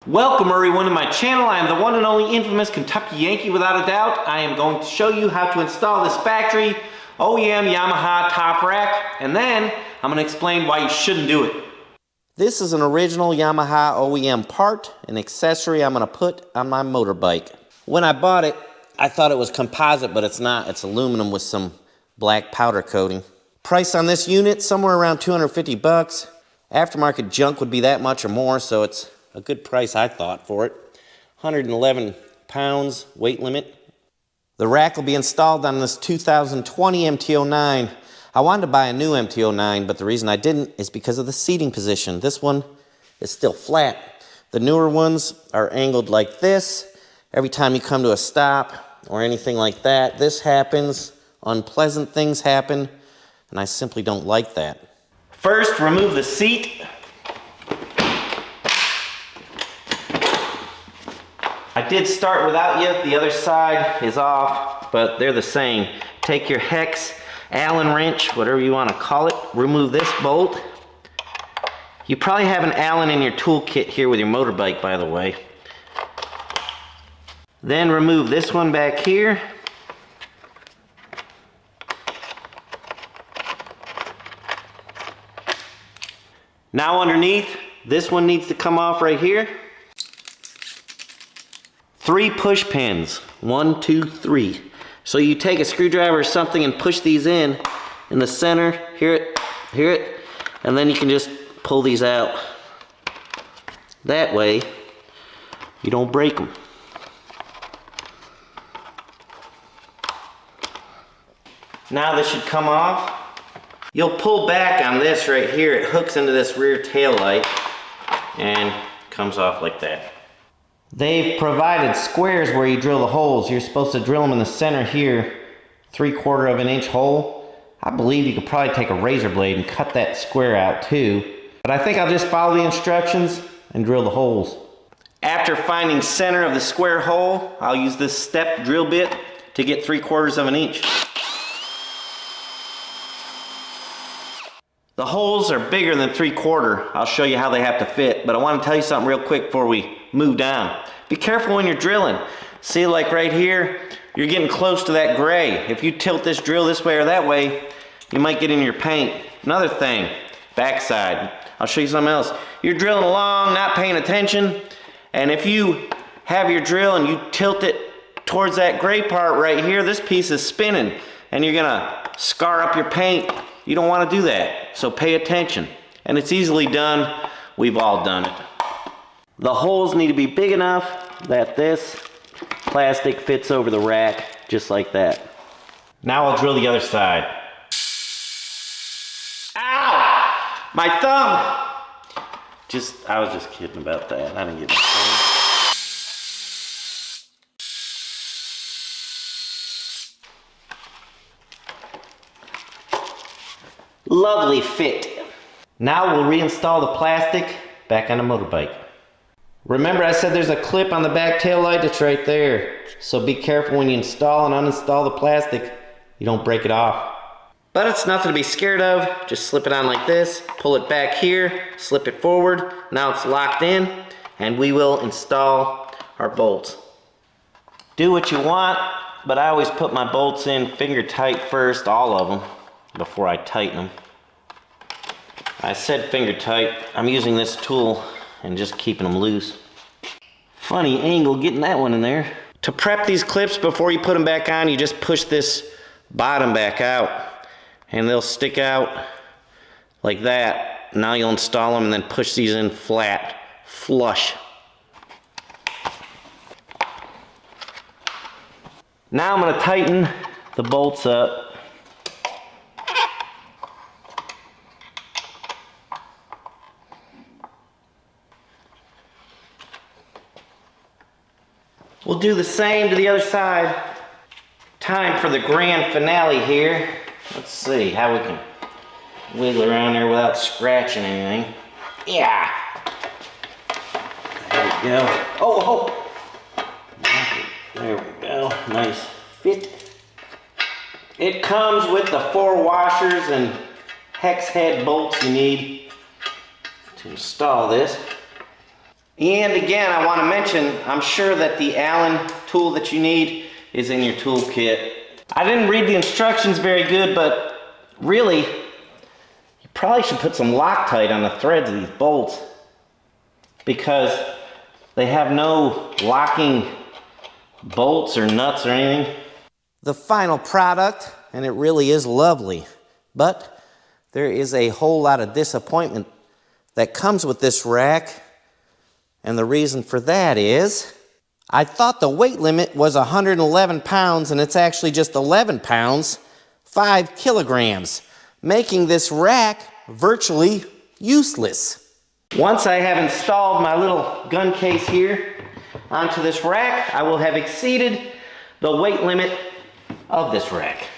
Welcome everyone to my channel. I am the one and only infamous Kentucky Yankee without a doubt. I am going to show you how to install this factory OEM Yamaha Top Rack, and then I'm going to explain why you shouldn't do it. This is an original Yamaha OEM part, an accessory I'm going to put on my motorbike. When I bought it, I thought it was composite, but it's not. It's aluminum with some black powder coating. Price on this unit, somewhere around 250 bucks. Aftermarket junk would be that much or more, so it's a good price, I thought, for it. 111 pounds weight limit. The rack will be installed on this 2020 MT09. I wanted to buy a new MT09, but the reason I didn't is because of the seating position. This one is still flat. The newer ones are angled like this. Every time you come to a stop or anything like that, this happens. Unpleasant things happen, and I simply don't like that. First, remove the seat. I did start without you. The other side is off, but they're the same. Take your hex, Allen wrench, whatever you want to call it. Remove this bolt. You probably have an Allen in your toolkit here with your motorbike, by the way. Then remove this one back here. Now underneath, this one needs to come off right here. 3 push pins, 1, 2, 3. So you take a screwdriver or something and push these in the center, hear it, and then you can just pull these out. That way, you don't break them. Now this should come off. You'll pull back on this right here. It hooks into this rear tail light and comes off like that. They've provided squares where you drill the holes. You're supposed to drill them in the center here, 3/4 of an inch hole. I believe you could probably take a razor blade and cut that square out too. But I think I'll just follow the instructions and drill the holes. After finding center of the square hole, I'll use this step drill bit to get 3/4 of an inch. The holes are bigger than 3/4. I'll show you how they have to fit, but I want to tell you something real quick before we move down. Be careful when you're drilling. See, like right here, you're getting close to that gray. If you tilt this drill this way or that way, you might get in your paint. Another thing, backside. I'll show you something else. You're drilling along, not paying attention, and if you have your drill and you tilt it towards that gray part right here, this piece is spinning, and you're gonna scar up your paint. You don't want to do that, so pay attention. And it's easily done. We've all done it. The holes need to be big enough that this plastic fits over the rack, just like that. Now I'll drill the other side. Ow! My thumb! I was just kidding about that. I didn't get my thumb. Lovely fit. Now we'll reinstall the plastic back on the motorbike. Remember I said there's a clip on the back tail light that's right there. So be careful when you install and uninstall the plastic. You don't break it off. But it's nothing to be scared of. Just slip it on like this, pull it back here, slip it forward. Now it's locked in, and we will install our bolts. Do what you want, but I always put my bolts in finger tight first, all of them, before I tighten them. I said finger tight. I'm using this tool and just keeping them loose. Funny angle getting that one in there. To prep these clips before you put them back on, you just push this bottom back out and they'll stick out like that. Now you'll install them and then push these in flat, flush. Now I'm going to tighten the bolts up. We'll do the same to the other side. Time for the grand finale here. Let's see how we can wiggle around there without scratching anything. Yeah. There we go. Oh. There we go. Nice fit. It comes with the 4 washers and hex head bolts you need to install this. And again, I want to mention, I'm sure that the Allen tool that you need is in your toolkit. I didn't read the instructions very good, but really, you probably should put some Loctite on the threads of these bolts because they have no locking bolts or nuts or anything. The final product, and it really is lovely, but there is a whole lot of disappointment that comes with this rack. And the reason for that is, I thought the weight limit was 111 pounds and it's actually just 11 pounds, 5 kilograms, making this rack virtually useless. Once I have installed my little gun case here onto this rack, I will have exceeded the weight limit of this rack.